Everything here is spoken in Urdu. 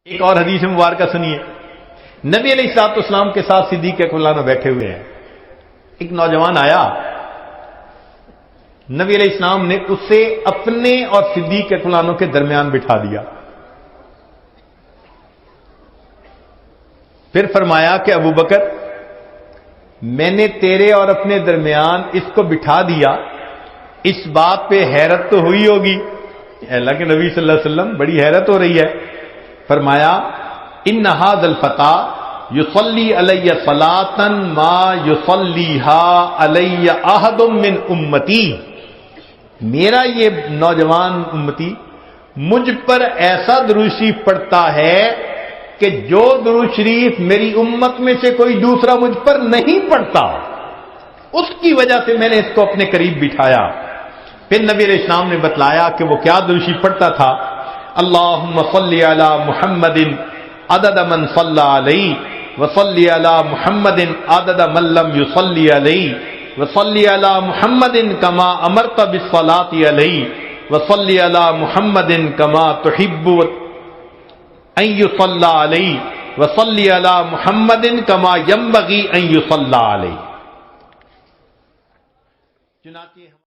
ایک اور حدیث مبارکہ سنیے، نبی علیہ الصلوۃ والسلام کے ساتھ صدیق اکبر بیٹھے ہوئے ہیں، ایک نوجوان آیا، نبی علیہ السلام نے اسے اپنے اور صدیق اکبر کے درمیان بٹھا دیا، پھر فرمایا کہ ابو بکر میں نے تیرے اور اپنے درمیان اس کو بٹھا دیا، اس بات پہ حیرت تو ہوئی ہوگی، اللہ کے نبی صلی اللہ علیہ وسلم بڑی حیرت ہو رہی ہے۔ فرمایا ان ھذا الفتى یصلی علی صلاۃ ما یصلیھا علی احد من امتی، میرا یہ نوجوان امتی مجھ پر ایسا درود شریف پڑھتا ہے کہ جو درود شریف میری امت میں سے کوئی دوسرا مجھ پر نہیں پڑھتا، اس کی وجہ سے میں نے اس کو اپنے قریب بٹھایا۔ پھر نبی علیہ السلام نے بتلایا کہ وہ کیا درود شریف پڑھتا تھا، اللہم صلی علی محمد عدد من صلی علیہ وصلی علی محمد عدد من لم یصلی علیہ وصلی علی محمد کما امرت بالصلاۃ علیہ وصلی علی محمد کما تحب ان یصلی علیہ وصلی علی محمد کما ینبغی ان یصلی علیہ۔ چنانچہ